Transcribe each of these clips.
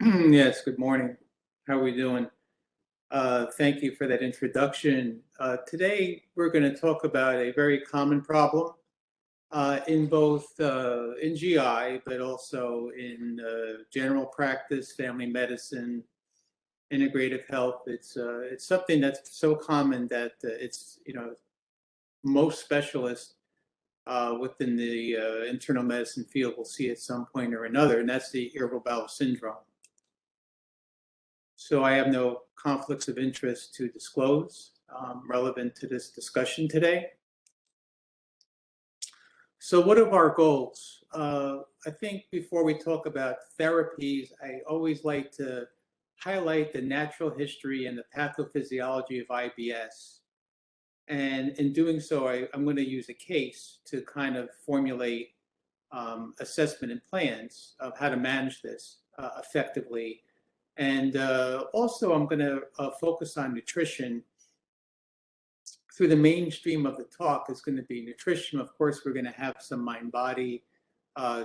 Yes, good morning. How are we doing? Thank you for that introduction. Today, we're going to talk about a very common problem in both in GI, but also in general practice, family medicine, integrative health. It's something that's so common that most specialists within the internal medicine field will see at some point or another, and that's the irritable bowel syndrome. So I have no conflicts of interest to disclose relevant to this discussion today. So what are our goals? I think before we talk about therapies, I always like to highlight the natural history and the pathophysiology of IBS. And in doing so, I'm going to use a case to kind of formulate assessment and plans of how to manage this effectively. And also, I'm going to focus on nutrition. Through the mainstream of the talk is going to be nutrition. Of course, we're going to have some mind-body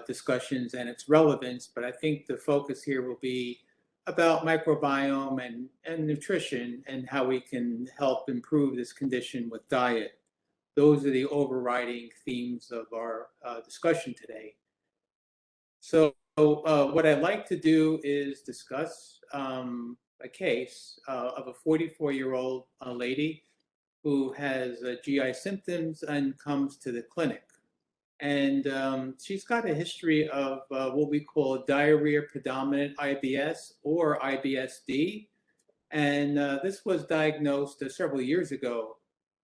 discussions and its relevance, but I think the focus here will be about microbiome and nutrition and how we can help improve this condition with diet. Those are the overriding themes of our discussion today. So what I'd like to do is discuss a case of a 44-year-old lady who has GI symptoms and comes to the clinic. And she's got a history of what we call diarrhea predominant IBS or IBS-D. And this was diagnosed several years ago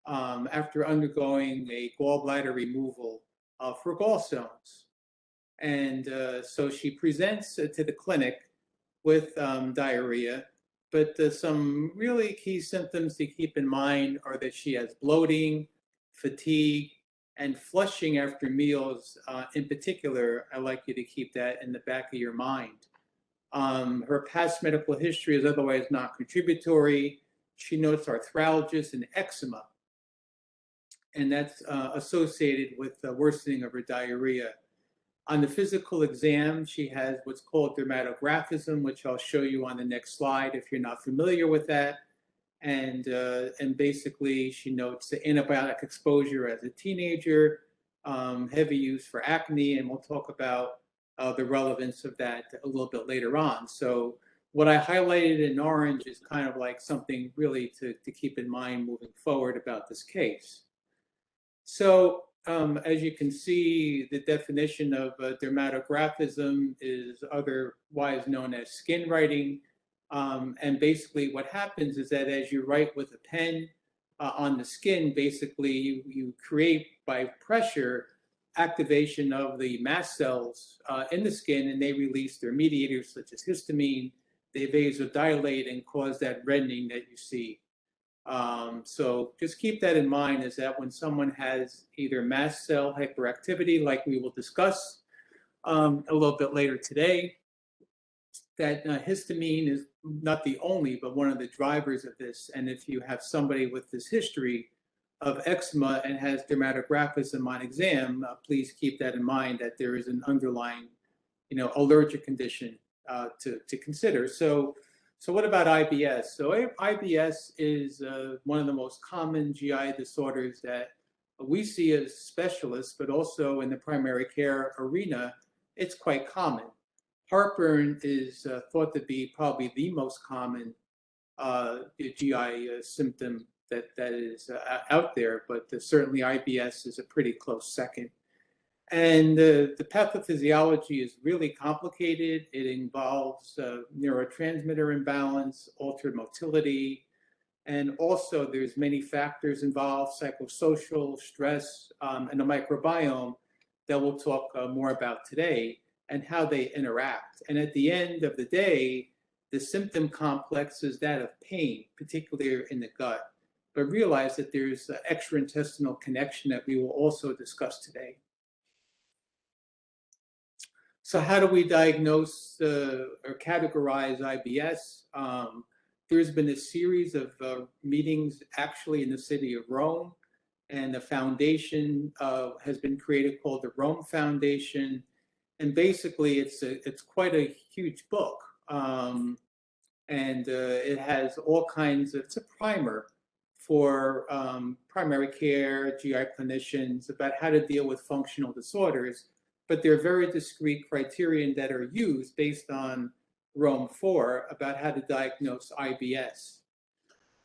after undergoing a gallbladder removal for gallstones. And so she presents to the clinic with diarrhea, but some really key symptoms to keep in mind are that she has bloating, fatigue, and flushing after meals. In particular, I like you to keep that in the back of your mind. Her past medical history is otherwise not contributory. She notes arthralgias and eczema, and that's associated with the worsening of her diarrhea. On the physical exam, she has what's called dermatographism, which I'll show you on the next slide if you're not familiar with that. And basically, she notes the antibiotic exposure as a teenager, heavy use for acne, and we'll talk about the relevance of that a little bit later on. So what I highlighted in orange is kind of like something really to keep in mind moving forward about this case. So as you can see, the definition of dermatographism is otherwise known as skin writing. And basically what happens is that as you write with a pen on the skin, basically you create by pressure activation of the mast cells in the skin, and they release their mediators such as histamine. They vasodilate and cause that reddening that you see. So just keep that in mind, is that when someone has either mast cell hyperactivity, like we will discuss a little bit later today, that histamine is not the only, but one of the drivers of this. And if you have somebody with this history of eczema and has dermatographism on exam, please keep that in mind, that there is an underlying, allergic condition to consider. So what about IBS? So IBS is one of the most common GI disorders that we see as specialists, but also in the primary care arena, it's quite common. Heartburn is thought to be probably the most common GI symptom that is out there, but certainly IBS is a pretty close second. And the pathophysiology is really complicated. It involves neurotransmitter imbalance, altered motility, and also there's many factors involved, psychosocial, stress, and the microbiome that we'll talk more about today and how they interact. And at the end of the day, the symptom complex is that of pain, particularly in the gut. But realize that there's an extraintestinal connection that we will also discuss today. So how do we diagnose or categorize IBS? There's been a series of meetings actually in the city of Rome, and a foundation has been created called the Rome Foundation. And basically, it's quite a huge book and it has all kinds of, it's a primer for primary care, GI clinicians about how to deal with functional disorders, but there are very discrete criteria that are used based on Rome 4 about how to diagnose IBS.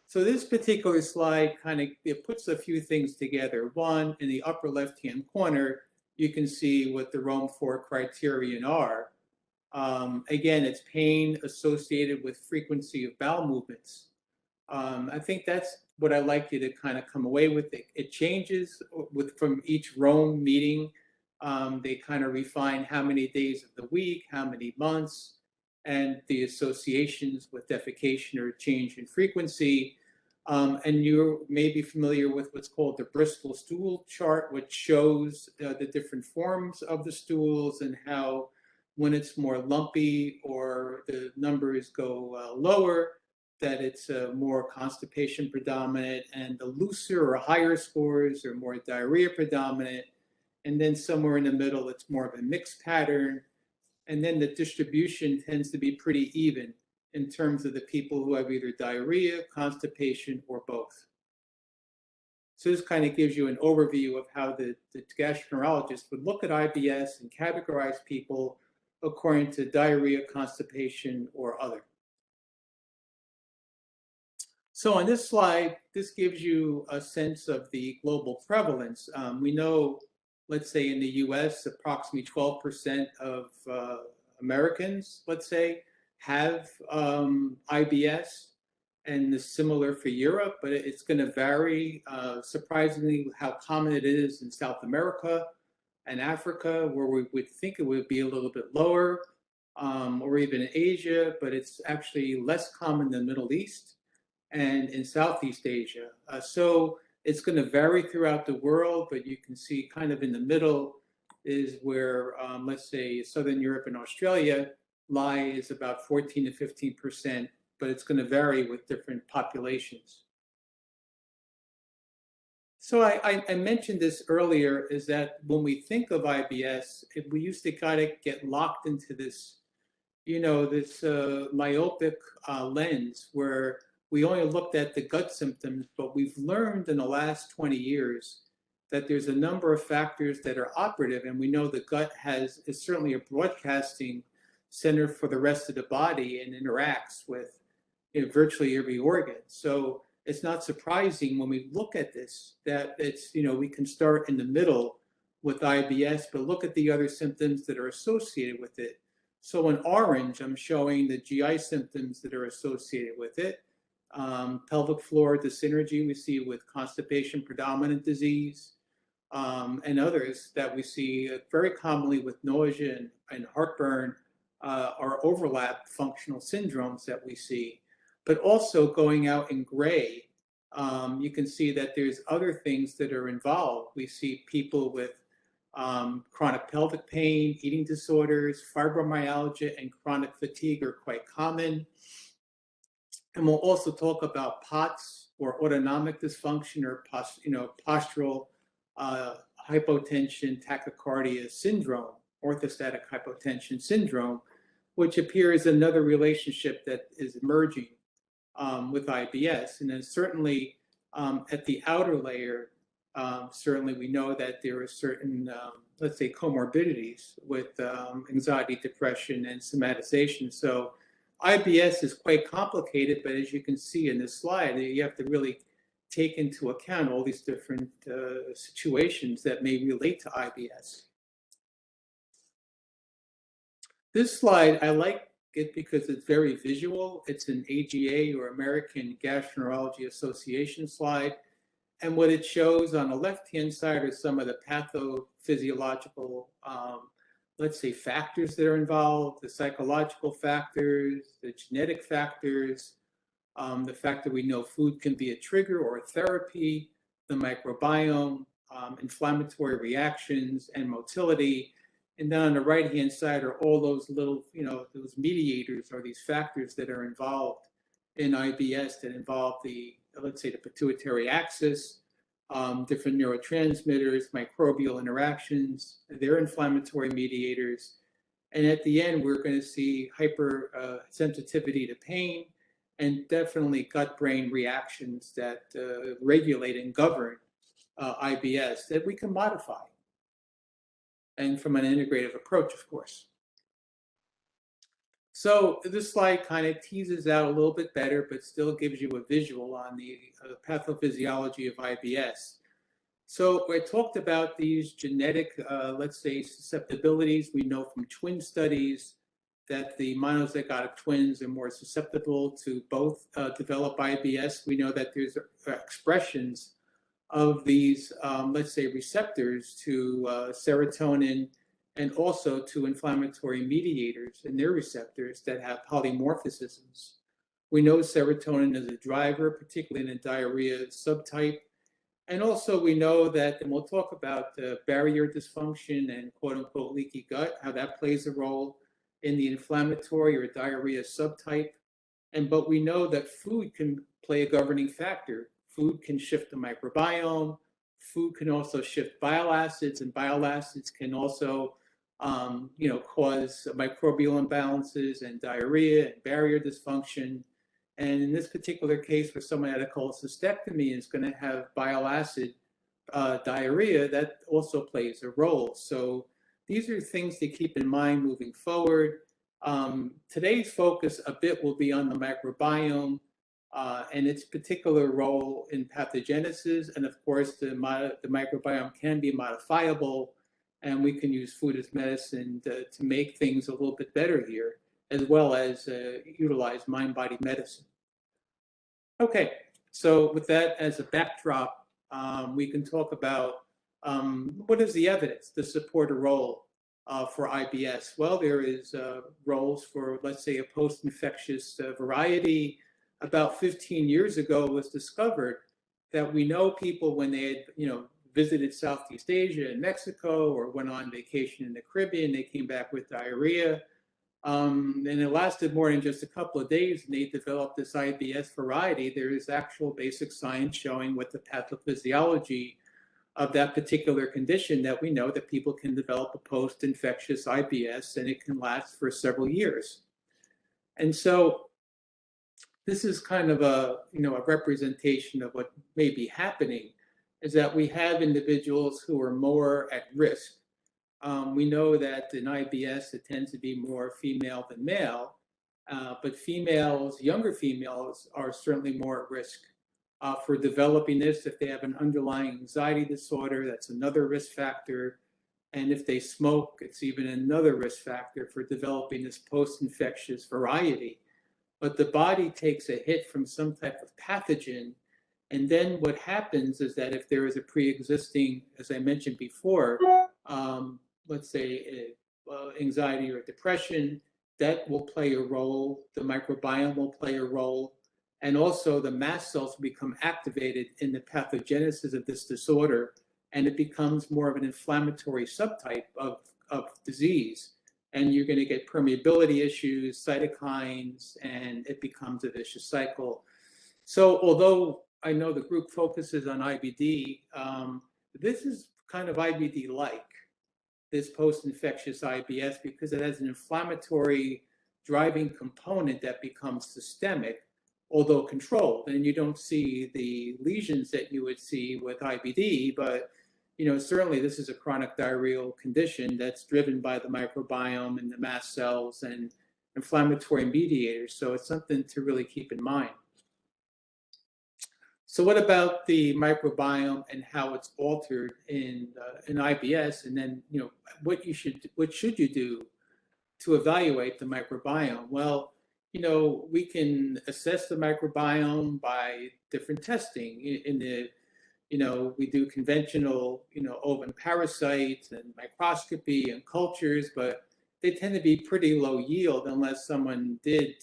So this particular slide kind of, it puts a few things together. One, in the upper left-hand corner, you can see what the Rome 4 criterion are. Again, it's pain associated with frequency of bowel movements. I think that's what I'd like you to kind of come away with. It changes from each Rome meeting. They kind of refine how many days of the week, how many months, and the associations with defecation or change in frequency. And you may be familiar with what's called the Bristol stool chart, which shows the different forms of the stools and how when it's more lumpy or the numbers go lower, that it's more constipation predominant, and the looser or higher scores are more diarrhea predominant. And then somewhere in the middle, it's more of a mixed pattern. And then the distribution tends to be pretty even in terms of the people who have either diarrhea, constipation, or both. So this kind of gives you an overview of how the gastroenterologist would look at IBS and categorize people according to diarrhea, constipation, or other. So on this slide, this gives you a sense of the global prevalence. We know, let's say in the US, approximately 12% of Americans, let's say, have IBS, and it's similar for Europe, but it's going to vary surprisingly how common it is in South America and Africa, where we would think it would be a little bit lower, or even in Asia, but it's actually less common than the Middle East and in Southeast Asia. So it's going to vary throughout the world, but you can see kind of in the middle is where, let's say, Southern Europe and Australia lie is about 14 to 15%, but it's going to vary with different populations. So I mentioned this earlier, is that when we think of IBS, we used to kind of get locked into this, this myopic lens where we only looked at the gut symptoms, but we've learned in the last 20 years that there's a number of factors that are operative, and we know the gut is certainly a broadcasting center for the rest of the body and interacts with virtually every organ. So it's not surprising when we look at this that it's, we can start in the middle with IBS, but look at the other symptoms that are associated with it. So in orange, I'm showing the GI symptoms that are associated with it. Pelvic floor dyssynergy we see with constipation predominant disease, and others that we see very commonly with nausea and heartburn are overlap functional syndromes that we see. But also going out in gray, you can see that there's other things that are involved. We see people with chronic pelvic pain, eating disorders, fibromyalgia, and chronic fatigue are quite common. And we'll also talk about POTS, or autonomic dysfunction, or postural hypotension tachycardia syndrome, orthostatic hypotension syndrome, which appears another relationship that is emerging with IBS. And then certainly at the outer layer, certainly we know that there are certain, let's say, comorbidities with anxiety, depression, and somatization. So IBS is quite complicated, but as you can see in this slide, you have to really take into account all these different situations that may relate to IBS. This slide, I like it because it's very visual. It's an AGA, or American Gastroenterology Association slide. And what it shows on the left-hand side are some of the pathophysiological, let's say, factors that are involved, the psychological factors, the genetic factors, the fact that we know food can be a trigger or a therapy, the microbiome, inflammatory reactions, and motility. And then on the right-hand side are all those little, those mediators or these factors that are involved in IBS that involve the, let's say, the pituitary axis, different neurotransmitters, microbial interactions, their inflammatory mediators, And at the end, we're going to see hypersensitivity to pain and definitely gut-brain reactions that regulate and govern IBS that we can modify. And from an integrative approach, of course. So this slide kind of teases out a little bit better, but still gives you a visual on the pathophysiology of IBS. So I talked about these genetic, let's say, susceptibilities. We know from twin studies that the monozygotic twins are more susceptible to both develop IBS. We know that there's expressions of these, let's say, receptors to serotonin and also to inflammatory mediators and their receptors that have polymorphisms. We know serotonin is a driver, particularly in a diarrhea subtype. And also we know that, and we'll talk about barrier dysfunction and quote unquote leaky gut, how that plays a role in the inflammatory or diarrhea subtype. But we know that food can play a governing factor. Food can shift the microbiome. Food can also shift bile acids, and bile acids can also cause microbial imbalances and diarrhea and barrier dysfunction. And in this particular case, where someone had a cholecystectomy is going to have bile acid diarrhea, that also plays a role. So these are things to keep in mind moving forward. Today's focus a bit will be on the microbiome and its particular role in pathogenesis. And of course, the microbiome can be modifiable, and we can use food as medicine to make things a little bit better here, as well as utilize mind-body medicine. Okay, so with that as a backdrop, we can talk about what is the evidence to support a role for IBS? Well, there is roles for, let's say, a post-infectious variety. About 15 years ago, it was discovered that we know people when they had, visited Southeast Asia and Mexico or went on vacation in the Caribbean, they came back with diarrhea. And it lasted more than just a couple of days, and they developed this IBS variety. There is actual basic science showing what the pathophysiology of that particular condition, that we know that people can develop a post-infectious IBS, and it can last for several years. And so this is kind of a representation of what may be happening, is that we have individuals who are more at risk. We know that in IBS, it tends to be more female than male, but younger females are certainly more at risk for developing this. If they have an underlying anxiety disorder, that's another risk factor. And if they smoke, it's even another risk factor for developing this post-infectious variety. But the body takes a hit from some type of pathogen. And then what happens is that if there is a pre-existing, as I mentioned before, let's say anxiety or depression, that will play a role. The microbiome will play a role. And also the mast cells become activated in the pathogenesis of this disorder, and it becomes more of an inflammatory subtype of disease. And you're going to get permeability issues, cytokines, and it becomes a vicious cycle. So although I know the group focuses on IBD, this is kind of IBD-like, this post-infectious IBS, because it has an inflammatory driving component that becomes systemic, although controlled. And you don't see the lesions that you would see with IBD, but certainly this is a chronic diarrheal condition that's driven by the microbiome and the mast cells and inflammatory mediators. So it's something to really keep in mind. So what about the microbiome and how it's altered in IBS? And then, what should you do to evaluate the microbiome? Well, we can assess the microbiome by different testing. We do conventional, oven parasites and microscopy and cultures, but they tend to be pretty low yield unless someone did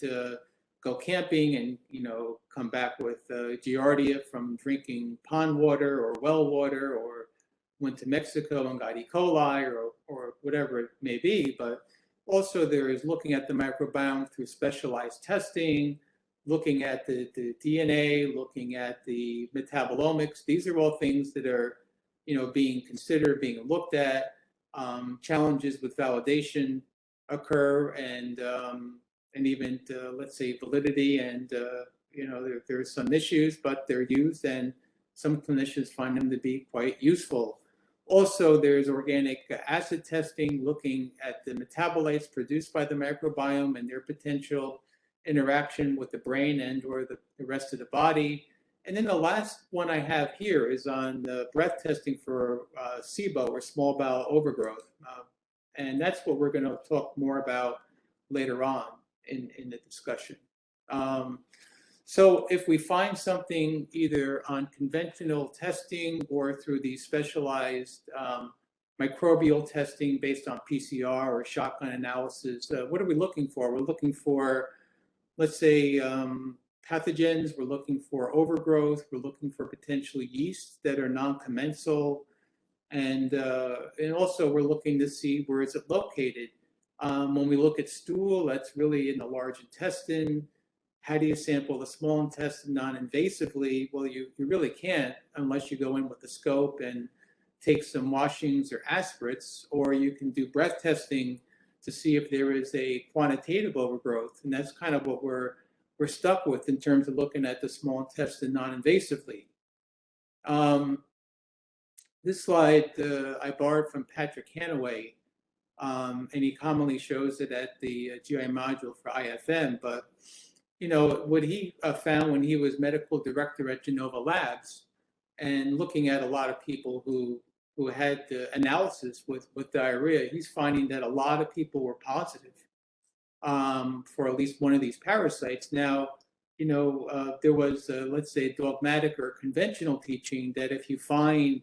go camping and, come back with Giardia from drinking pond water or well water, or went to Mexico and got E. coli or whatever it may be. But also there is looking at the microbiome through specialized testing, looking at the DNA, looking at the metabolomics. These are all things that are, being considered, being looked at. Challenges with validation occur, and even let's say validity, and there's some issues, but they're used, and some clinicians find them to be quite useful. Also, there's organic acid testing, looking at the metabolites produced by the microbiome and their potential interaction with the brain and or the rest of the body. And then the last one I have here is on the breath testing for SIBO, or small bowel overgrowth. And that's what we're going to talk more about later on in the discussion. So if we find something either on conventional testing or through the specialized microbial testing based on PCR or shotgun analysis, what are we looking for? We're looking for, let's say, pathogens. We're looking for overgrowth. We're looking for potential yeasts that are non-commensal. And also we're looking to see where is it located. When we look at stool, that's really in the large intestine. How do you sample the small intestine non-invasively? Well, you really can't unless you go in with a scope and take some washings or aspirates, or you can do breath testing to see if there is a quantitative overgrowth. And that's kind of what we're stuck with in terms of looking at the small intestine non-invasively. This slide I borrowed from Patrick Hanaway, and he commonly shows it at the GI module for IFM. But what he found when he was medical director at Genova Labs, and looking at a lot of people who had the analysis with diarrhea, he's finding that a lot of people were positive for at least one of these parasites. Now, there was, let's say, dogmatic or conventional teaching that if you find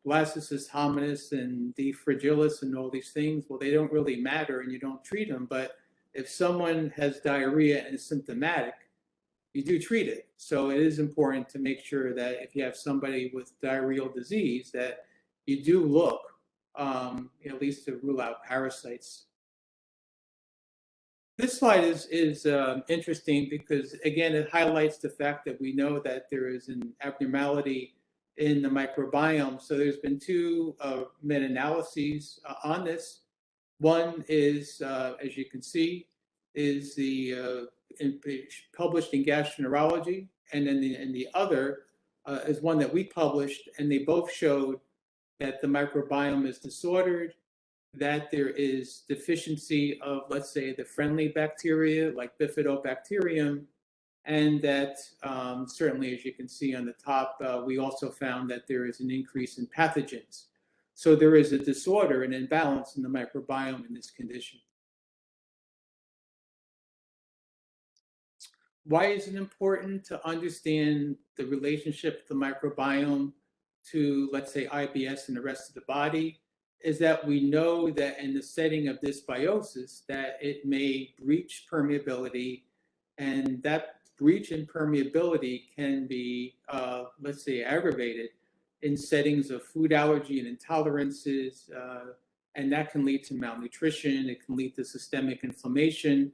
Blastocystis hominis and D. fragilis and all these things, well, they don't really matter and you don't treat them. But if someone has diarrhea and is symptomatic, you do treat it. So it is important to make sure that if you have somebody with diarrheal disease, that you do look, at least to rule out parasites. This slide is interesting because, again, it highlights the fact that we know that there is an abnormality in the microbiome. So there's been two meta-analyses on this. One is, as you can see, is the published in Gastroenterology, and then the other is one that we published, and they both showed that the microbiome is disordered, that there is deficiency of, let's say, the friendly bacteria like Bifidobacterium, and that certainly, as you can see on the top, we also found that there is an increase in pathogens. So there is a disorder, an imbalance in the microbiome in this condition. Why is it important to understand the relationship of the microbiome to, let's say, IBS and the rest of the body? Is that we know that in the setting of dysbiosis, that it may breach permeability, and that breach in permeability can be, let's say, aggravated in settings of food allergy and intolerances, and that can lead to malnutrition. It can lead to systemic inflammation,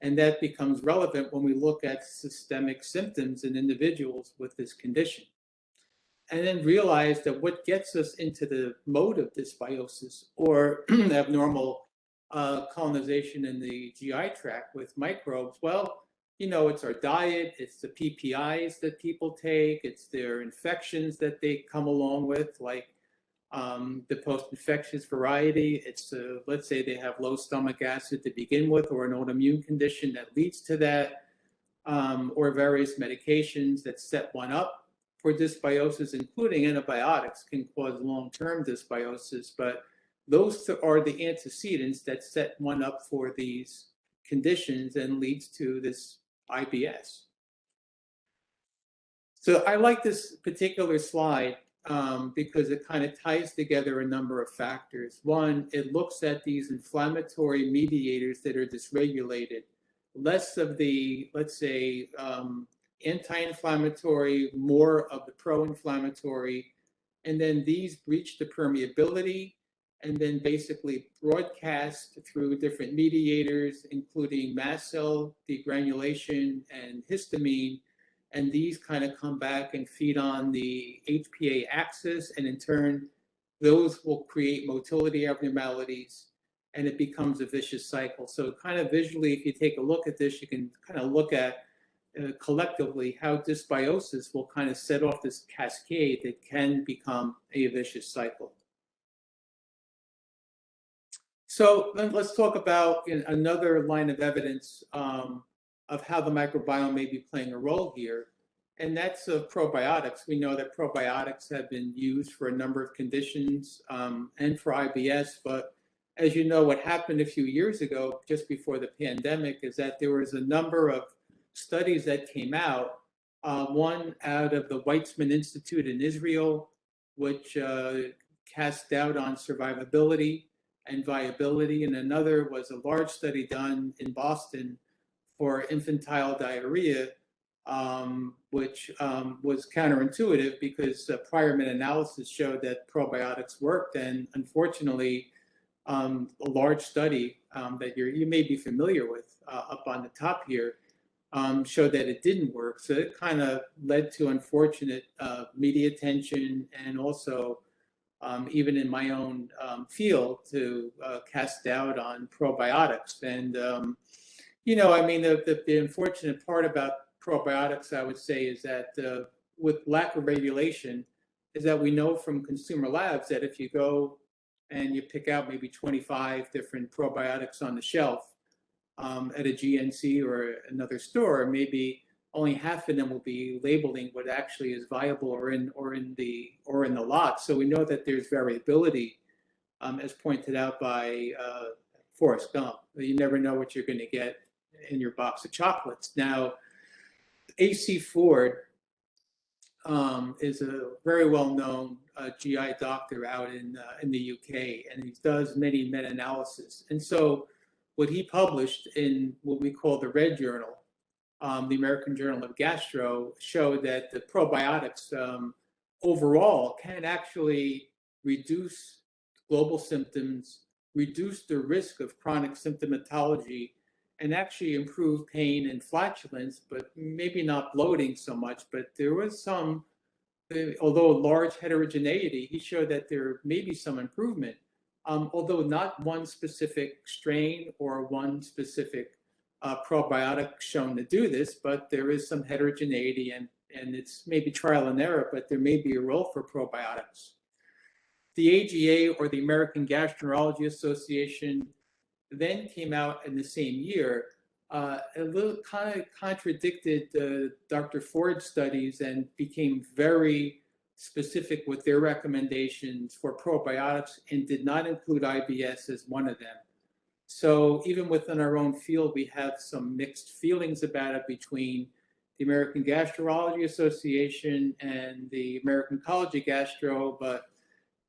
and that becomes relevant when we look at systemic symptoms in individuals with this condition. And then realize that what gets us into the mode of dysbiosis or abnormal colonization in the GI tract with microbes, well, it's our diet, it's the PPIs that people take, it's their infections that they come along with, like the post-infectious variety. It's, let's say they have low stomach acid to begin with, or an autoimmune condition that leads to that, or various medications that set one up for dysbiosis, including antibiotics, can cause long-term dysbiosis. But those are the antecedents that set one up for these conditions and leads to this IBS. So I like this particular slide because it kind of ties together a number of factors. One, it looks at these inflammatory mediators that are dysregulated, less of the, let's say, anti-inflammatory, more of the pro-inflammatory, and then these breach the permeability and then basically broadcast through different mediators, including mast cell degranulation and histamine, and these kind of come back and feed on the HPA axis, and in turn, those will create motility abnormalities. and it becomes a vicious cycle. So kind of visually, if you take a look at this, you can kind of look at collectively how dysbiosis will kind of set off this cascade that can become a vicious cycle. So then let's talk about another line of evidence of how the microbiome may be playing a role here, and that's probiotics. We know that probiotics have been used for a number of conditions and for IBS, but as you know, what happened a few years ago, just before the pandemic, is that there was a number of studies that came out, one out of the Weizmann Institute in Israel, which cast doubt on survivability and viability, and another was a large study done in Boston for infantile diarrhea, which was counterintuitive because prior meta-analysis showed that probiotics worked, and unfortunately, a large study that you may be familiar with up on the top here showed that it didn't work. So it kind of led to unfortunate media attention, and also even in my own field, to cast doubt on probiotics. And, you know, I mean, the unfortunate part about probiotics, I would say, is that with lack of regulation, is that we know from consumer labs that if you go and you pick out maybe 25 different probiotics on the shelf at a GNC or another store, maybe only half of them will be labeling what actually is viable or in the lot. So we know that there's variability, as pointed out by Forrest Gump. You never know what you're going to get in your box of chocolates. Now, A.C. Ford is a very well-known GI doctor out in the UK, and he does many meta-analysis. And so what he published in what we call the Red Journal, the American Journal of Gastro, showed that the probiotics overall can actually reduce global symptoms, reduce the risk of chronic symptomatology, and actually improve pain and flatulence, but maybe not bloating so much. But there was some, although large heterogeneity, he showed that there may be some improvement, although not one specific strain or one specific probiotic shown to do this, but there is some heterogeneity, and it's maybe trial and error, but there may be a role for probiotics. The AGA, or the American Gastroenterology Association, then came out in the same year, a little kind of contradicted Dr. Ford's studies and became very specific with their recommendations for probiotics and did not include IBS as one of them. So even within our own field, we have some mixed feelings about it between the American Gastroenterology Association and the American College of Gastro, but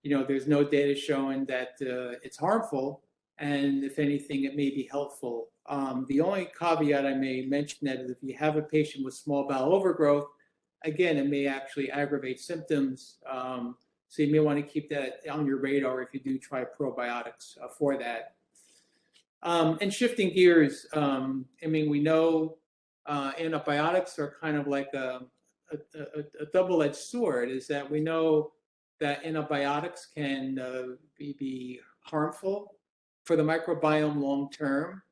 you know, there's no data showing that it's harmful, and if anything, it may be helpful. The only caveat I may mention that is if you have a patient with small bowel overgrowth, again, it may actually aggravate symptoms. So you may want to keep that on your radar if you do try probiotics for that. And shifting gears, I mean, we know antibiotics are kind of like a double-edged sword, is that we know that antibiotics can be harmful for the microbiome long term,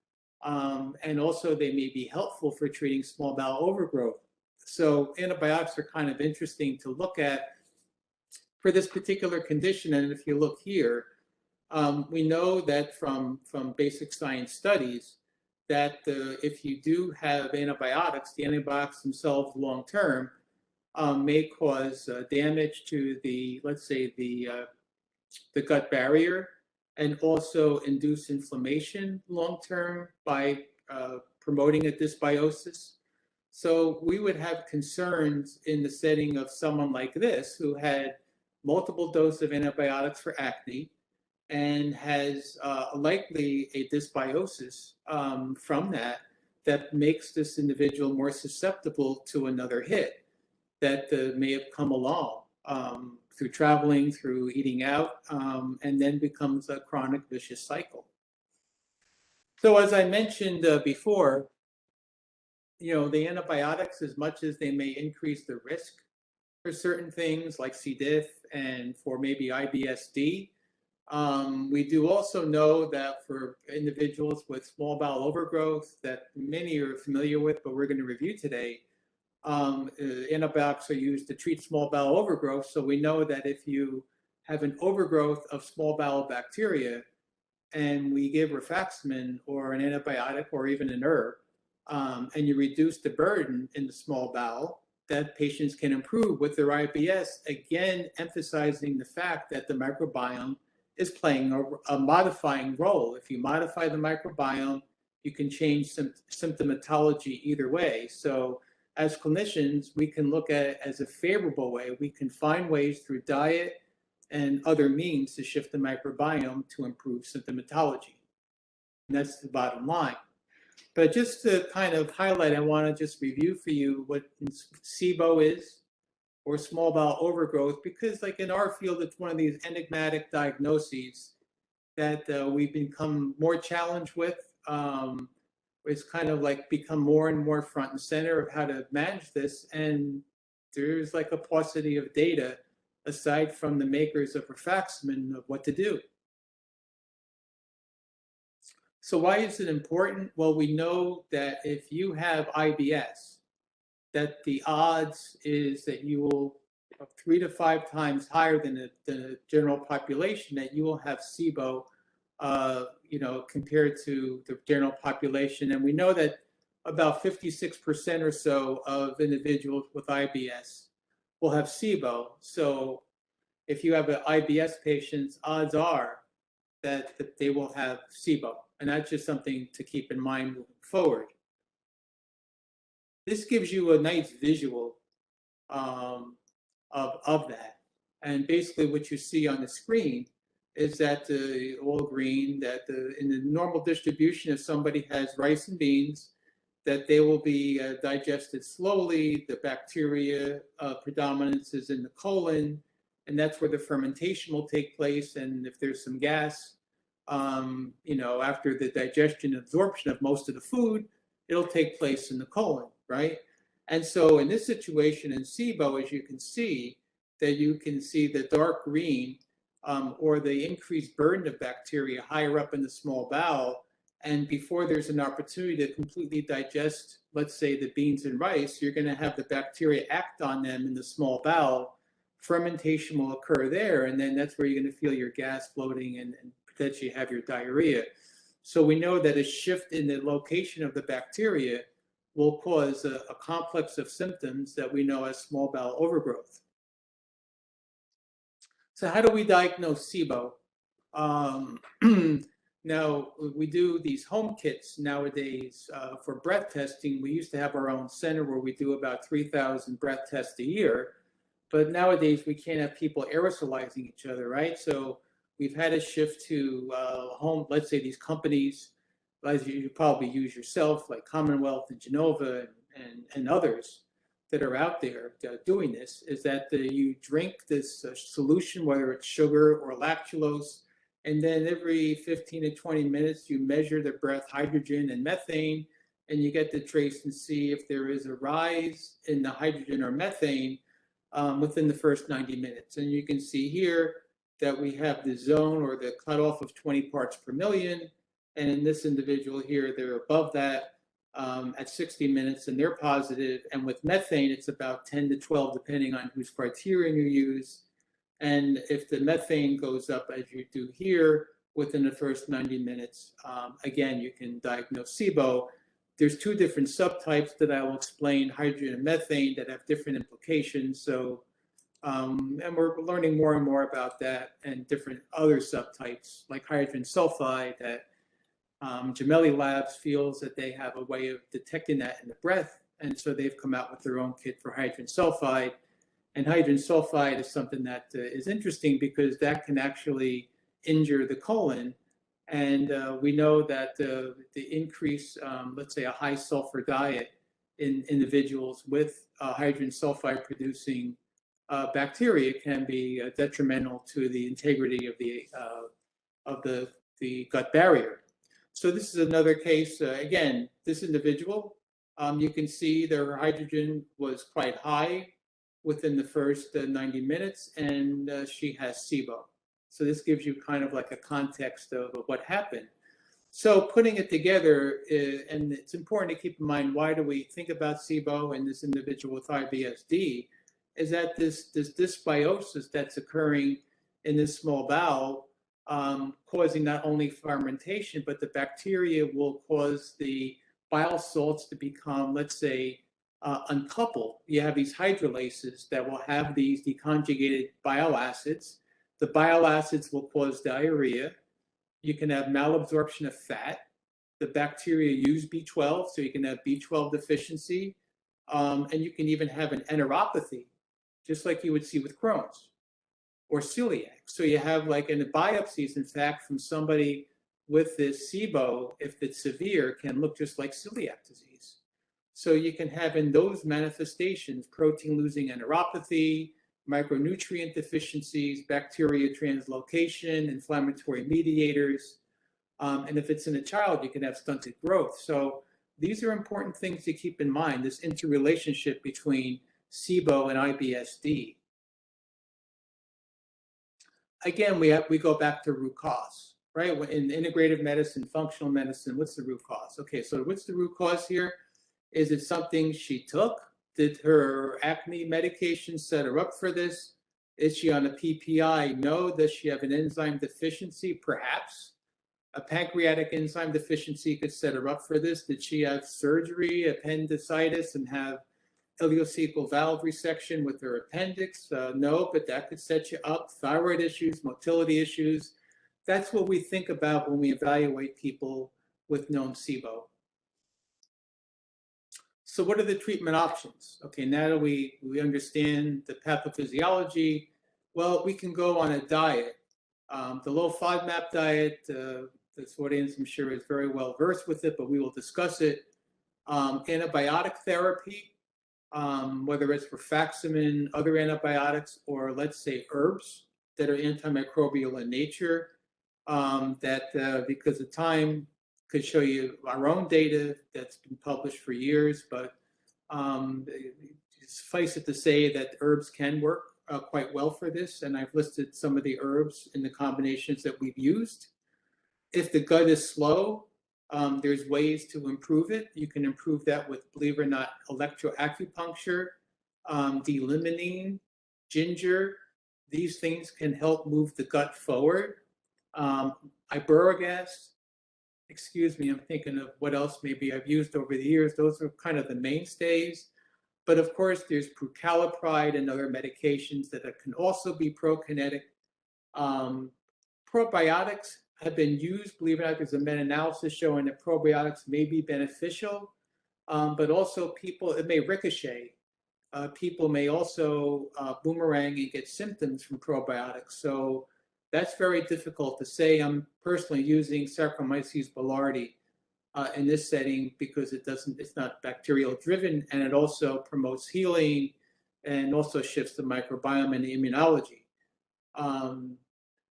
and also they may be helpful for treating small bowel overgrowth. So antibiotics are kind of interesting to look at for this particular condition. And if you look here, we know that from basic science studies that if you do have antibiotics, the antibiotics themselves long term may cause damage to the, let's say, the gut barrier, and also induce inflammation long term by promoting a dysbiosis. So we would have concerns in the setting of someone like this who had multiple doses of antibiotics for acne and has likely a dysbiosis from that makes this individual more susceptible to another hit that may have come along through traveling, through eating out, and then becomes a chronic vicious cycle. So as I mentioned before, you know, the antibiotics, as much as they may increase the risk for certain things like C. diff and for maybe IBS-D, We do also know that for individuals with small bowel overgrowth that many are familiar with, but we're going to review today, antibiotics are used to treat small bowel overgrowth. So we know that if you have an overgrowth of small bowel bacteria and we give rifaximin or an antibiotic or even an herb, and you reduce the burden in the small bowel, that patients can improve with their IBS, again, emphasizing the fact that the microbiome is playing a modifying role. If you modify the microbiome, you can change some symptomatology either way. So as clinicians, we can look at it as a favorable way. We can find ways through diet and other means to shift the microbiome to improve symptomatology. And that's the bottom line. But just to kind of highlight, I want to just review for you what SIBO is, or small bowel overgrowth, because like in our field, it's one of these enigmatic diagnoses that we've become more challenged with. It's kind of like become more and more front and center of how to manage this. And there's like a paucity of data aside from the makers of rifaximin of what to do. So why is it important? Well, we know that if you have IBS, that the odds is that you will 3 to 5 times higher than the general population that you will have SIBO, compared to the general population. And we know that about 56% or so of individuals with IBS will have SIBO. So if you have an IBS patient, odds are that they will have SIBO. And that's just something to keep in mind moving forward. This gives you a nice visual of that. And basically what you see on the screen is that all green, that in the normal distribution, if somebody has rice and beans, that they will be digested slowly. The bacteria predominance is in the colon, and that's where the fermentation will take place. And if there's some gas, after the digestion and absorption of most of the food, it'll take place in the colon, right? And so in this situation in SIBO, as you can see the dark green or the increased burden of bacteria higher up in the small bowel. And before there's an opportunity to completely digest, let's say, the beans and rice, you're going to have the bacteria act on them in the small bowel. Fermentation will occur there, and then that's where you're going to feel your gas, bloating, and potentially have your diarrhea. So we know that a shift in the location of the bacteria will cause a complex of symptoms that we know as small bowel overgrowth. So how do we diagnose SIBO? Now, we do these home kits nowadays for breath testing. We used to have our own center where we do about 3,000 breath tests a year. But nowadays, we can't have people aerosolizing each other, right? So we've had a shift to home, let's say these companies, as you probably use yourself, like Commonwealth and Genova and others that are out there doing this, is that you drink this solution, whether it's sugar or lactulose, and then every 15 to 20 minutes, you measure the breath hydrogen and methane, and you get to trace and see if there is a rise in the hydrogen or methane within the first 90 minutes. And you can see here that we have the zone or the cutoff of 20 parts per million. And in this individual here, they're above that at 60 minutes, and they're positive. And with methane, it's about 10 to 12, depending on whose criterion you use. And if the methane goes up, as you do here, within the first 90 minutes, again, you can diagnose SIBO. There's 2 different subtypes that I will explain, hydrogen and methane, that have different implications. So, and we're learning more and more about that and different other subtypes, like hydrogen sulfide, that Gemelli Labs feels that they have a way of detecting that in the breath. And so they've come out with their own kit for hydrogen sulfide. And hydrogen sulfide is something that is interesting because that can actually injure the colon. And we know that the increase, let's say a high sulfur diet in individuals with hydrogen sulfide producing bacteria can be detrimental to the integrity of the gut barrier. So this is another case. Again, this individual, you can see their hydrogen was quite high within the first 90 minutes, and she has SIBO. So this gives you kind of like a context of what happened. So putting it together, and it's important to keep in mind, why do we think about SIBO in this individual with IBSD, is that this dysbiosis that's occurring in this small bowel, causing not only fermentation, but the bacteria will cause the bile salts to become, let's say, uncoupled. You have these hydrolases that will have these deconjugated bile acids. The bile acids will cause diarrhea. You can have malabsorption of fat. The bacteria use B12, so you can have B12 deficiency. And you can even have an enteropathy, just like you would see with Crohn's or celiac. So you have, like, in the biopsies, in fact, from somebody with this SIBO, if it's severe, can look just like celiac disease. So you can have in those manifestations protein-losing enteropathy, micronutrient deficiencies, bacteria translocation, inflammatory mediators. And if it's in a child, you can have stunted growth. So these are important things to keep in mind, this interrelationship between SIBO and IBSD. Again, we go back to root cause, right? In integrative medicine, functional medicine, what's the root cause? Okay, so what's the root cause here? Is it something she took? Did her acne medication set her up for this? Is she on a PPI? No. Does she have an enzyme deficiency? Perhaps. A pancreatic enzyme deficiency could set her up for this. Did she have surgery, appendicitis, and have ileocecal valve resection with her appendix? No, but that could set you up. Thyroid issues, motility issues. That's what we think about when we evaluate people with known SIBO. So what are the treatment options? Okay, now that we understand the pathophysiology, well, we can go on a diet. The low FODMAP diet, this audience I'm sure is very well versed with it, but we will discuss it. Antibiotic therapy, whether it's rifaximin, other antibiotics, or let's say herbs that are antimicrobial in nature, because the time could show you our own data that's been published for years, but suffice it to say that herbs can work quite well for this, and I've listed some of the herbs in the combinations that we've used. If the gut is slow, there's ways to improve it. You can improve that with, believe it or not, electroacupuncture, D-limonene, ginger. These things can help move the gut forward. Iberogast, excuse me, I'm thinking of what else maybe I've used over the years. Those are kind of the mainstays. But of course, there's prucalopride and other medications that can also be prokinetic. Probiotics have been used. Believe it or not, there's a meta-analysis showing that probiotics may be beneficial, but also it may ricochet. People may also boomerang and get symptoms from probiotics. So that's very difficult to say. I'm personally using Saccharomyces boulardii in this setting because it's not bacterial driven, and it also promotes healing and also shifts the microbiome and the immunology.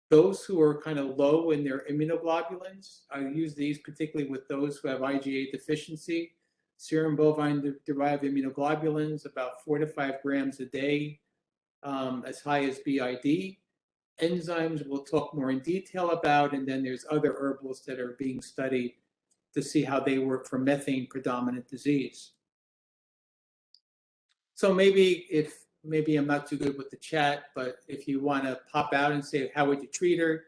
Those who are kind of low in their immunoglobulins, I use these particularly with those who have IgA deficiency. Serum bovine derived immunoglobulins, about 4 to 5 grams a day, as high as BID. Enzymes we'll talk more in detail about, and then there's other herbals that are being studied to see how they work for methane predominant disease. So maybe I'm not too good with the chat, but if you want to pop out and say, how would you treat her?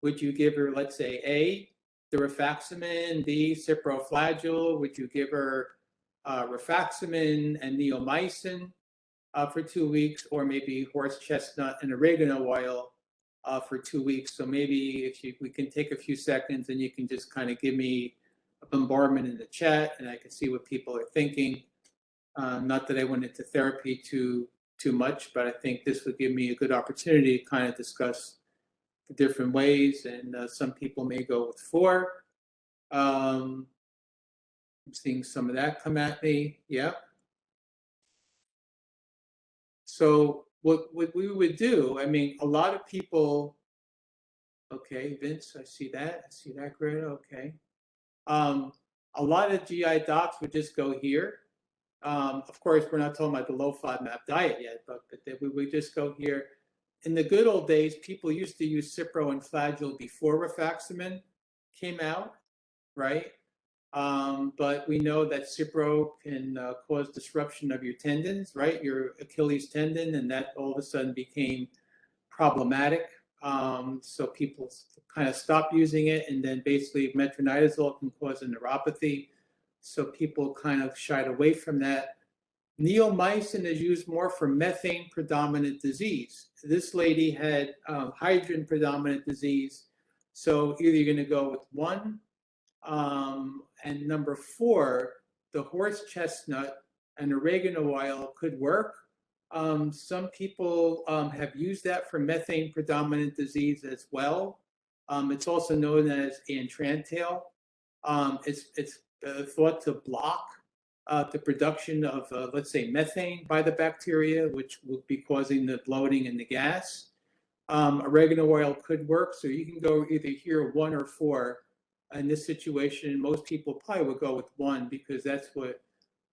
Would you give her, let's say, A, the rifaximin, B, ciproflagyl? Would you give her rifaximin and neomycin for 2 weeks, or maybe horse chestnut and oregano oil for 2 weeks? So maybe we can take a few seconds and you can just kind of give me a bombardment in the chat and I can see what people are thinking. Not that I went into therapy too much, but I think this would give me a good opportunity to kind of discuss the different ways, and some people may go with 4. I'm seeing some of that come at me. Yeah. So what we would do, I mean, a lot of people, okay, Vince, I see that, Greta, okay. A lot of GI docs would just go here. Of course, we're not talking about the low FODMAP diet yet, but we would just go here. in the good old days, people used to use Cipro and Flagyl before rifaximin came out, right? But we know that Cipro can cause disruption of your tendons, right? Your Achilles tendon, and that all of a sudden became problematic. So people kind of stopped using it, and then basically metronidazole can cause a neuropathy. So people kind of shied away from that. Neomycin is used more for methane predominant disease. This lady had hydrogen predominant disease. So either you're going to go with one, and number 4, the horse chestnut and oregano oil could work. Some people have used that for methane predominant disease as well. It's also known as antrantal. It's thought to block the production of, let's say, methane by the bacteria, which will be causing the bloating and the gas. Oregano oil could work, so you can go either here 1 or 4. In this situation, most people probably would go with 1 because that's what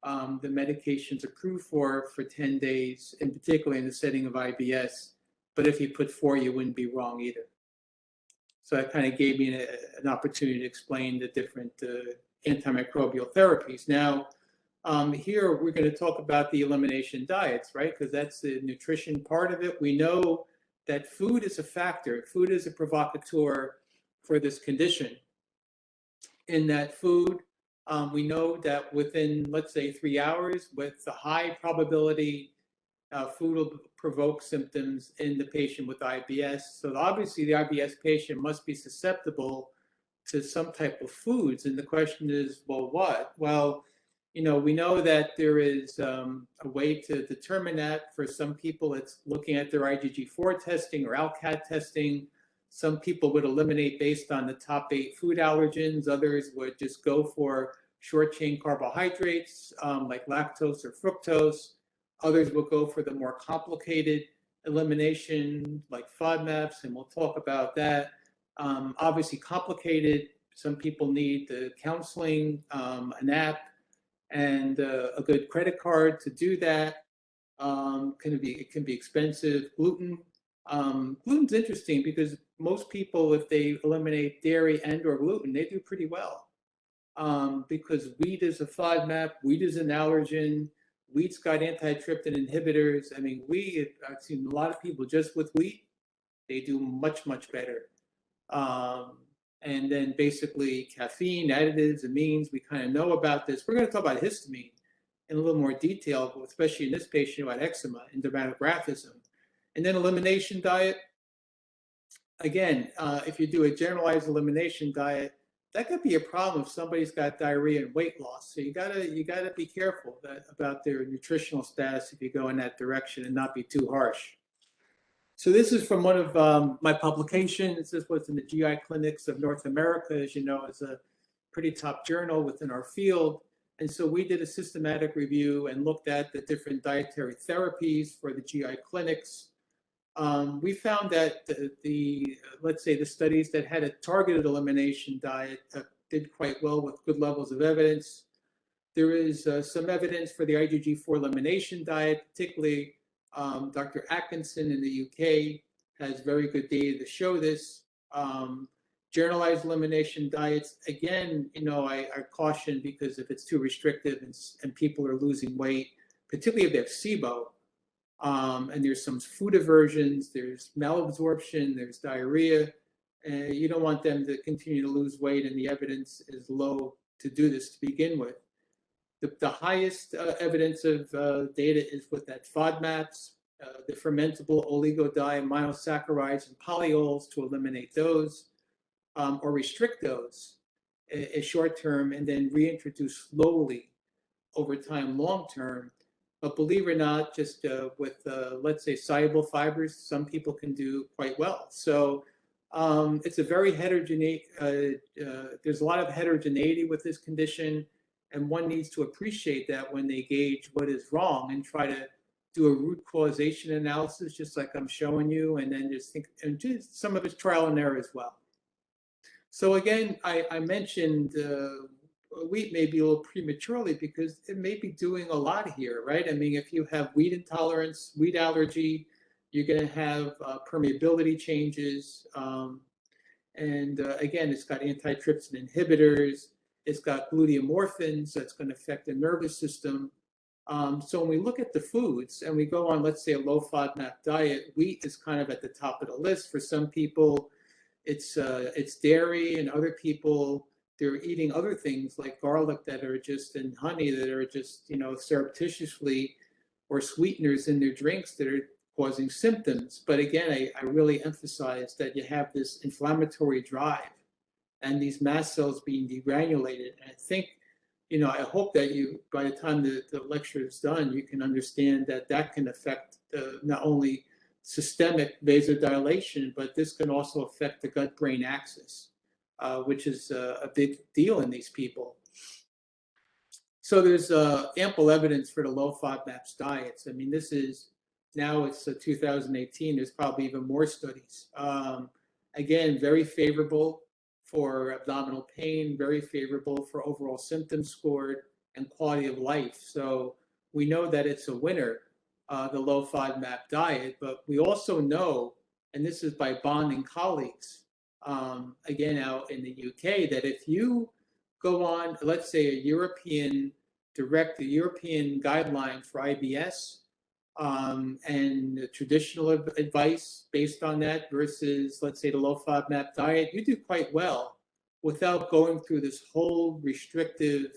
the medication's approved for 10 days, in particular in the setting of IBS. But if you put 4, you wouldn't be wrong either. So that kind of gave me an opportunity to explain the different antimicrobial therapies. Now, here we're going to talk about the elimination diets, right? Because that's the nutrition part of it. We know that food is a factor. Food is a provocateur for this condition. In that food, we know that within, let's say, 3 hours, with the high probability, food will provoke symptoms in the patient with IBS. So obviously the IBS patient must be susceptible to some type of foods. And the question is, well, what? Well, we know that there is a way to determine that. For some people, it's looking at their IgG4 testing or ALCAT testing. Some people would eliminate based on the top 8 food allergens. Others would just go for short-chain carbohydrates like lactose or fructose. Others will go for the more complicated elimination like FODMAPs, and we'll talk about that. Obviously complicated. Some people need the counseling, an app, and a good credit card to do that. It can be expensive. Gluten's interesting because most people, if they eliminate dairy and or gluten, they do pretty well. Because wheat is a FODMAP, wheat is an allergen, wheat's got antitrypsin inhibitors. I mean, I've seen a lot of people just with wheat, they do much, much better. And then basically caffeine, additives, amines, we kind of know about this. We're going to talk about histamine in a little more detail, especially in this patient who had eczema and dermatographism. And then elimination diet. Again, if you do a generalized elimination diet, that could be a problem if somebody's got diarrhea and weight loss. So you gotta be careful about their nutritional status if you go in that direction and not be too harsh. So this is from one of my publications. This was in the GI Clinics of North America. As you know, it's a pretty top journal within our field. And so we did a systematic review and looked at the different dietary therapies for the GI clinics. We found that let's say the studies that had a targeted elimination diet did quite well with good levels of evidence. There is some evidence for the IgG4 elimination diet, particularly Dr. Atkinson in the UK has very good data to show this. Generalized elimination diets, again, I caution because if it's too restrictive and people are losing weight, particularly if they have SIBO, and there's some food aversions, there's malabsorption, there's diarrhea, and you don't want them to continue to lose weight, and the evidence is low to do this to begin with. The highest evidence of data is with that FODMAPs, the fermentable oligodimosaccharides and polyols, to eliminate those or restrict those short term and then reintroduce slowly over time long term. But believe it or not, just with, let's say, soluble fibers, some people can do quite well. So it's a very heterogeneous, there's a lot of heterogeneity with this condition, and one needs to appreciate that when they gauge what is wrong and try to do a root causation analysis, just like I'm showing you, and then just think, and just some of it's trial and error as well. So again, I mentioned wheat maybe a little prematurely because it may be doing a lot here, right? I mean, if you have wheat intolerance, wheat allergy, You're going to have permeability changes. Again, it's got antitrypsin inhibitors. It's got gluteomorphins that's going to affect the nervous system. So when we look at the foods and we go on, let's say, a low FODMAP diet, wheat is kind of at the top of the list. For some people, it's dairy, and other people, they're eating other things like garlic that are just, and honey that are just, surreptitiously, or sweeteners in their drinks that are causing symptoms. But again, I really emphasize that you have this inflammatory drive and these mast cells being degranulated. And I think, I hope that you, by the time the lecture is done, you can understand that that can affect not only systemic vasodilation, but this can also affect the gut-brain axis, which is a big deal in these people. So there's ample evidence for the low FODMAPs diets. I mean, this is, now it's 2018, there's probably even more studies. Again, very favorable for abdominal pain, very favorable for overall symptom score and quality of life. So we know that it's a winner, the low FODMAP diet, but we also know, and this is by Bond and colleagues, again, out in the UK, that if you go on, let's say, a European guideline for IBS, and the traditional advice based on that versus, let's say, the low FODMAP diet, you do quite well without going through this whole restrictive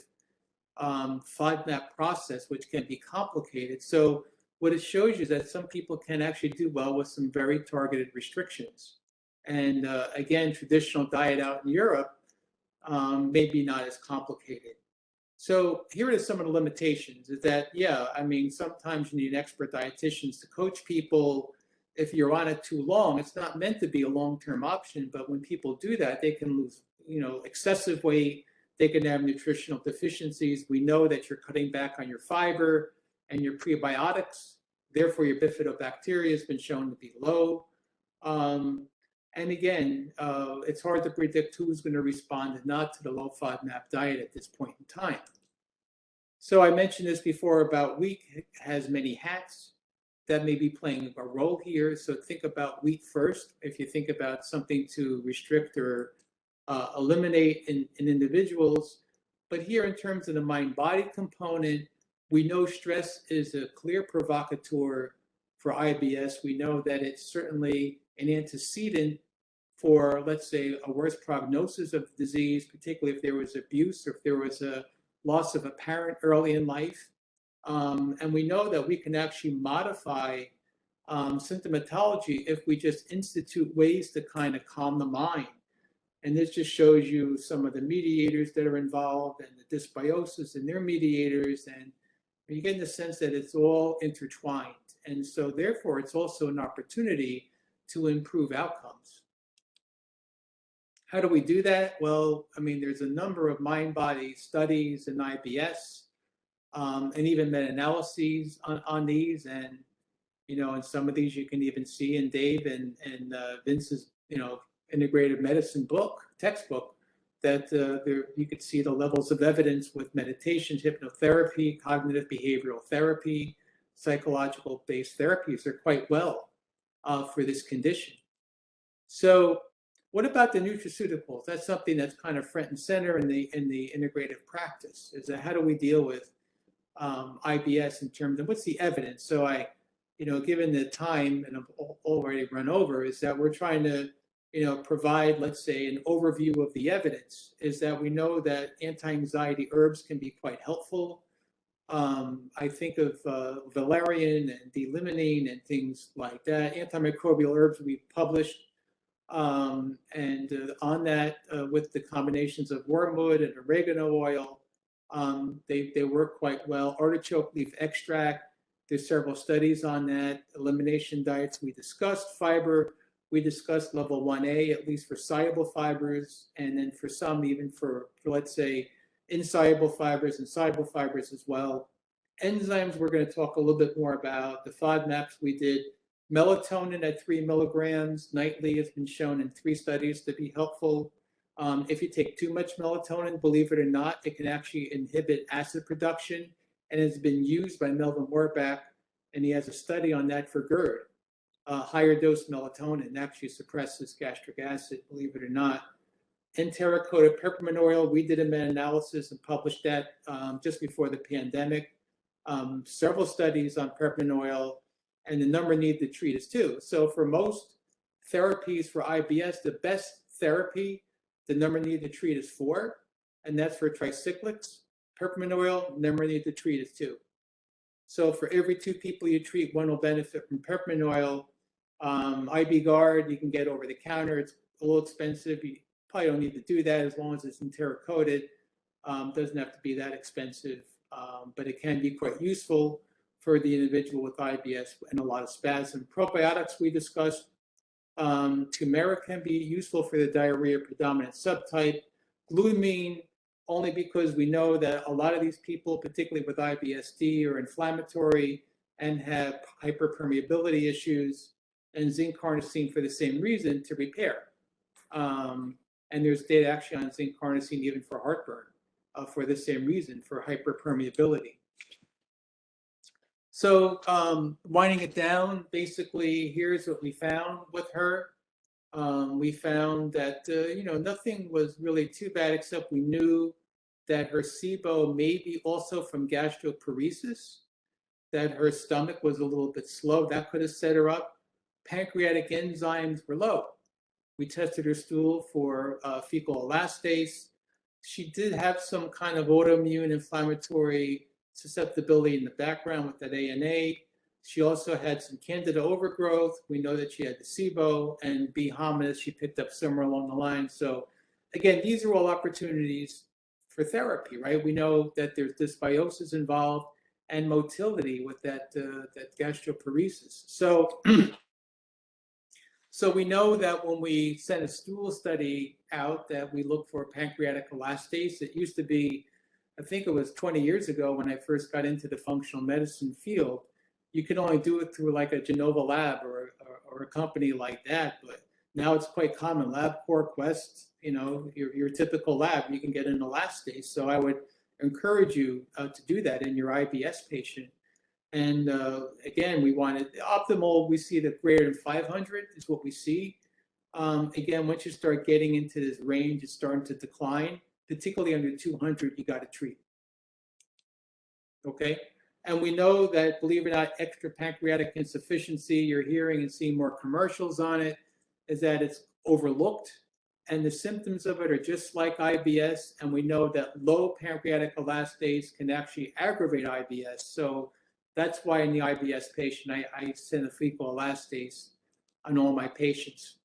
FODMAP process, which can be complicated. So what it shows you is that some people can actually do well with some very targeted restrictions. And again, traditional diet out in Europe, maybe not as complicated. So here are some of the limitations, is that, yeah, I mean, sometimes you need expert dietitians to coach people. If you're on it too long, it's not meant to be a long-term option, but when people do that, they can lose, excessive weight. They can have nutritional deficiencies. We know that you're cutting back on your fiber and your prebiotics. Therefore, your bifidobacteria has been shown to be low. And again, it's hard to predict who's going to respond and not to the low FODMAP diet at this point in time. So I mentioned this before about wheat has many hats that may be playing a role here. So think about wheat first if you think about something to restrict or eliminate in individuals. But here, in terms of the mind-body component, we know stress is a clear provocateur for IBS. We know that it's certainly an antecedent for, let's say, a worse prognosis of disease, particularly if there was abuse or if there was a loss of a parent early in life. And we know that we can actually modify symptomatology if we just institute ways to kind of calm the mind. And this just shows you some of the mediators that are involved and the dysbiosis and their mediators. And you get the sense that it's all intertwined. And so therefore, it's also an opportunity to improve outcomes. How do we do that? Well, I mean, there's a number of mind-body studies in IBS, and even meta-analyses on these. And, in some of these you can even see in Dave and Vince's, integrative medicine textbook, that there you could see the levels of evidence with meditations, hypnotherapy, cognitive behavioral therapy, psychological-based therapies are quite well for this condition. So what about the nutraceuticals? That's something that's kind of front and center in the integrative practice, is that how do we deal with IBS in terms of what's the evidence? So given the time, and I've already run over, is that we're trying to provide, let's say, an overview of the evidence, is that we know that anti-anxiety herbs can be quite helpful. I think of valerian and D-limonene and things like that. Antimicrobial herbs we published, and on that, with the combinations of wormwood and oregano oil, they work quite well. Artichoke leaf extract, there's several studies on that. Elimination diets we discussed. Fiber, we discussed level 1A, at least for soluble fibers, and then for some even for let's say, insoluble fibers and soluble fibers as well. Enzymes, we're going to talk a little bit more about. The FODMAPs we did. Melatonin at 3 milligrams nightly has been shown in 3 studies to be helpful. If you take too much melatonin, believe it or not, it can actually inhibit acid production, and has been used by Melvin Warbach, and he has a study on that for GERD. higher dose melatonin actually suppresses gastric acid, believe it or not. Enteric-coated peppermint oil, we did a meta-analysis and published that just before the pandemic. Several studies on peppermint oil, and the number needed to treat is 2. So for most therapies for IBS, the best therapy, the number needed to treat is 4, and that's for tricyclics. Peppermint oil, number needed to treat is 2. So for every 2 people you treat, 1 will benefit from peppermint oil. IB Guard, you can get over the counter. It's a little expensive. You probably don't need to do that as long as it's enteric coated. Doesn't have to be that expensive, but it can be quite useful for the individual with IBS and a lot of spasm. Probiotics we discussed. Turmeric can be useful for the diarrhea predominant subtype. Glutamine, only because we know that a lot of these people, particularly with IBS-D, are inflammatory and have hyperpermeability issues, and zinc carnosine for the same reason, to repair. And there's data actually on zinc carnosine even for heartburn for the same reason, for hyperpermeability. So winding it down, basically, here's what we found with her. We found that, nothing was really too bad, except we knew that her SIBO may be also from gastroparesis, that her stomach was a little bit slow. That could have set her up. Pancreatic enzymes were low. We tested her stool for fecal elastase. She did have some kind of autoimmune inflammatory susceptibility in the background with that ANA. She also had some candida overgrowth. We know that she had the SIBO, and B. hominis she picked up somewhere along the line. So again, these are all opportunities for therapy, right? We know that there's dysbiosis involved and motility with that gastroparesis. So, so we know that when we send a stool study out, that we look for pancreatic elastase. It used to be, I think it was 20 years ago when I first got into the functional medicine field, you could only do it through like a Genova lab or a company like that. But now it's quite common. LabCorp, Quest, your typical lab, you can get an elastase. So I would encourage you to do that in your IBS patient. And again, we wanted the optimal, we see that greater than 500 is what we see. Again, once you start getting into this range, it's starting to decline, particularly under 200, you got to treat. Okay. And we know that, believe it or not, extra pancreatic insufficiency, you're hearing and seeing more commercials on it, is that it's overlooked. And the symptoms of it are just like IBS. And we know that low pancreatic elastase can actually aggravate IBS. So that's why in the IBS patient, I send a fecal elastase on all my patients.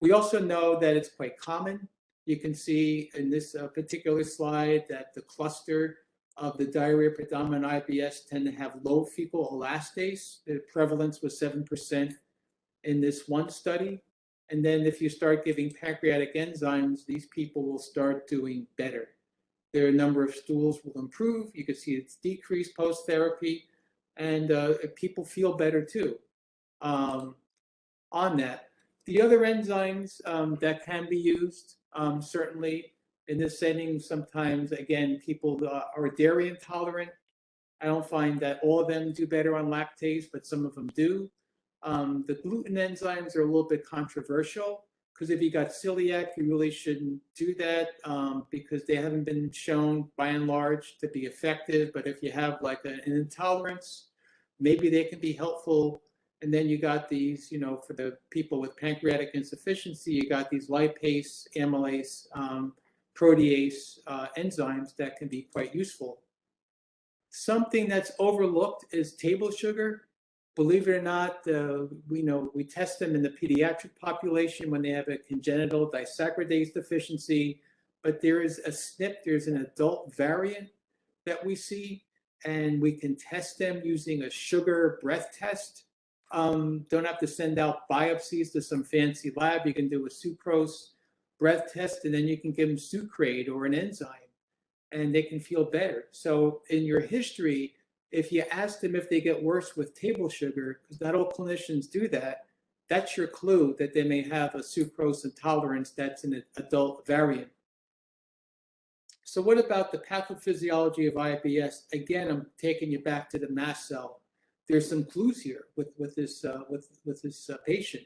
We also know that it's quite common. You can see in this particular slide that the cluster of the diarrhea predominant IBS tend to have low fecal elastase. The prevalence was 7% in this one study. And then if you start giving pancreatic enzymes, these people will start doing better. Their number of stools will improve. You can see it's decreased post-therapy, and people feel better too on that. The other enzymes that can be used, certainly in this setting, sometimes, again, people are dairy intolerant. I don't find that all of them do better on lactase, but some of them do. The gluten enzymes are a little bit controversial, because if you got celiac, you really shouldn't do that because they haven't been shown by and large to be effective. But if you have like an intolerance, maybe they can be helpful. And then you got these, for the people with pancreatic insufficiency, you got these lipase, amylase, protease enzymes that can be quite useful. Something that's overlooked is table sugar. Believe it or not, we test them in the pediatric population when they have a congenital disaccharidase deficiency, but there is a SNP, there's an adult variant that we see, and we can test them using a sugar breath test. Don't have to send out biopsies to some fancy lab. You can do a sucrose breath test, and then you can give them sucrate or an enzyme, and they can feel better. So in your history, if you ask them if they get worse with table sugar, because not all clinicians do that, that's your clue that they may have a sucrose intolerance that's an adult variant. So what about the pathophysiology of IBS? Again, I'm taking you back to the mast cell. there's some clues here with this patient,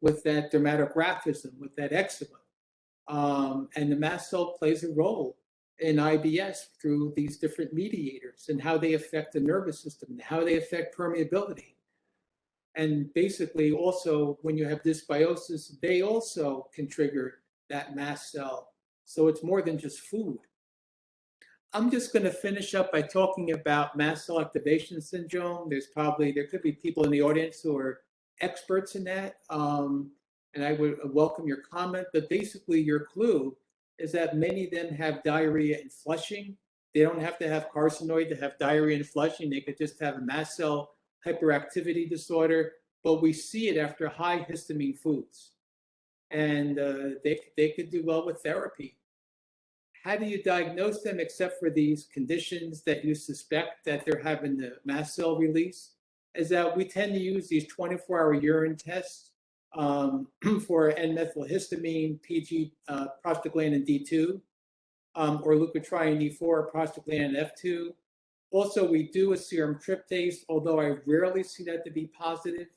with that dermatographism, with that eczema, and the mast cell plays a role in IBS through these different mediators and how they affect the nervous system and how they affect permeability. And basically, also when you have dysbiosis, they also can trigger that mast cell. So it's more than just food. I'm just going to finish up by talking about mast cell activation syndrome. There could be people in the audience who are experts in that, and I would welcome your comment. But basically, your clue is that many of them have diarrhea and flushing. They don't have to have carcinoid to have diarrhea and flushing. They could just have a mast cell hyperactivity disorder, but we see it after high histamine foods, and they could do well with therapy. How do you diagnose them except for these conditions that you suspect that they're having the mast cell release? Is that we tend to use these 24-hour urine tests for N-methylhistamine, PG, prostaglandin D2, or leukotriene E4, prostaglandin F2. Also, we do a serum tryptase, although I rarely see that to be positive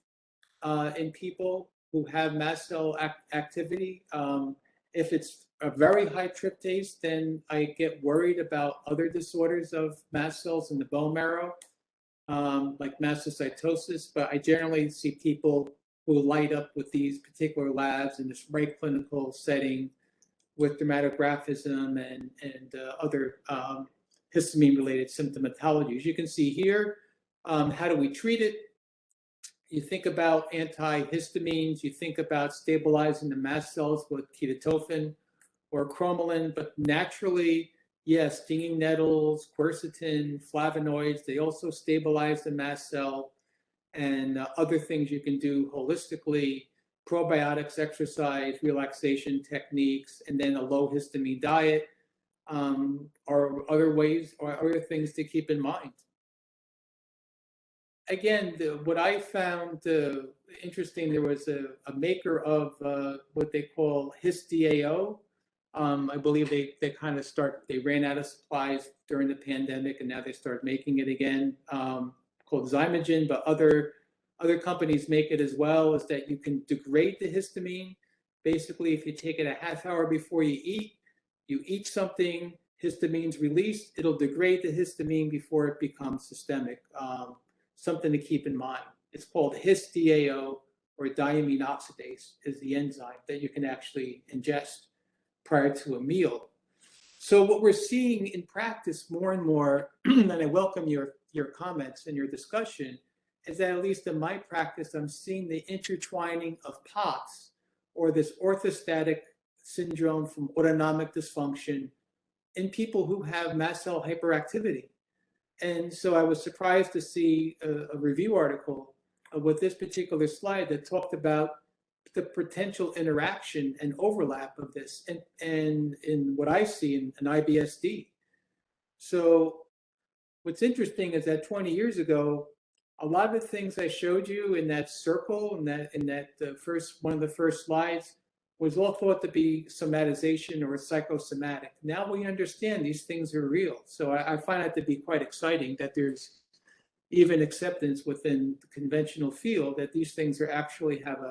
in people who have mast cell activity. If it's a very high tryptase, then I get worried about other disorders of mast cells in the bone marrow, like mastocytosis. But I generally see people who light up with these particular labs in this right clinical setting with dermatographism and other histamine-related symptomatologies. You can see here, how do we treat it? You think about antihistamines, you think about stabilizing the mast cells with ketotofen or cromolyn, but naturally, yes, stinging nettles, quercetin, flavonoids, they also stabilize the mast cell, and other things you can do holistically, probiotics, exercise, relaxation techniques, and then a low histamine diet are other ways or other things to keep in mind. Again, what I found interesting, there was a maker of what they call HisDAO. I believe they ran out of supplies during the pandemic, and now they start making it again, called Zymogen, but other companies make it as well, is that you can degrade the histamine. Basically, if you take it a half hour before you eat something, histamine's released, it'll degrade the histamine before it becomes systemic. Something to keep in mind. It's called HisDAO, or diamine oxidase is the enzyme that you can actually ingest prior to a meal. So what we're seeing in practice more and more, and I welcome your comments and your discussion, is that at least in my practice, I'm seeing the intertwining of POTS, or this orthostatic syndrome from autonomic dysfunction, in people who have mast cell hyperactivity. And so I was surprised to see a review article with this particular slide that talked about the potential interaction and overlap of this and in what I see in an IBSD. So what's interesting is that 20 years ago, a lot of the things I showed you in that circle, in that one of the first slides, was all thought to be somatization or psychosomatic. Now we understand these things are real. So I find it to be quite exciting that there's even acceptance within the conventional field that these things actually have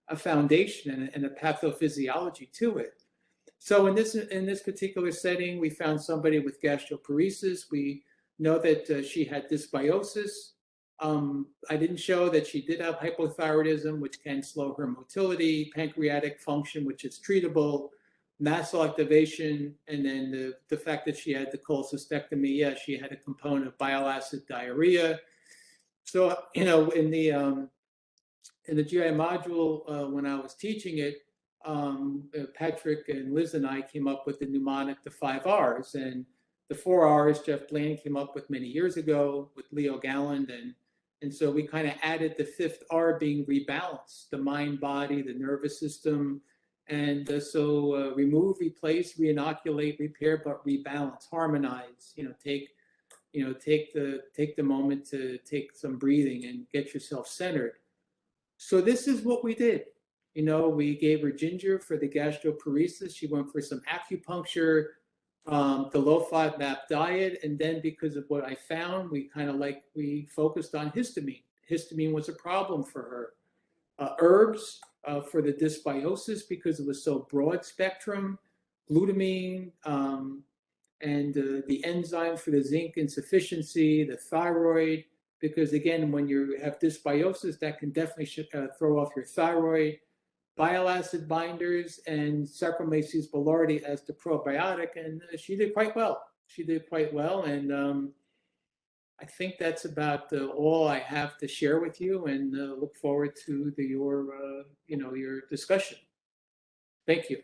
a foundation and a pathophysiology to it. So in this particular setting, we found somebody with gastroparesis. We know that she had dysbiosis. I didn't show that she did have hypothyroidism, which can slow her motility, pancreatic function, which is treatable, mast cell activation, and then the fact that she had the cholecystectomy. Yeah, she had a component of bile acid diarrhea. So, in the GI module, when I was teaching it, Patrick and Liz and I came up with the mnemonic, the 5 R's, and the 4 R's Jeff Bland came up with many years ago with Leo Galland, and so we kind of added the 5th R being rebalance, the mind, body, the nervous system, and so remove, replace, reinoculate, repair, but rebalance, harmonize. Take the moment to take some breathing and get yourself centered. So this is what we did. We gave her ginger for the gastroparesis. She went for some acupuncture, the low FODMAP diet, and then because of what I found, we focused on histamine. histamine was a problem for her. Herbs for the dysbiosis because it was so broad spectrum, glutamine, and the enzyme for the zinc insufficiency, the thyroid, because again, when you have dysbiosis, that can definitely throw off your thyroid, bile acid binders, and Saccharomyces boulardii as the probiotic, and she did quite well. She did quite well, and I think that's about all I have to share with you, and look forward to your discussion. Thank you.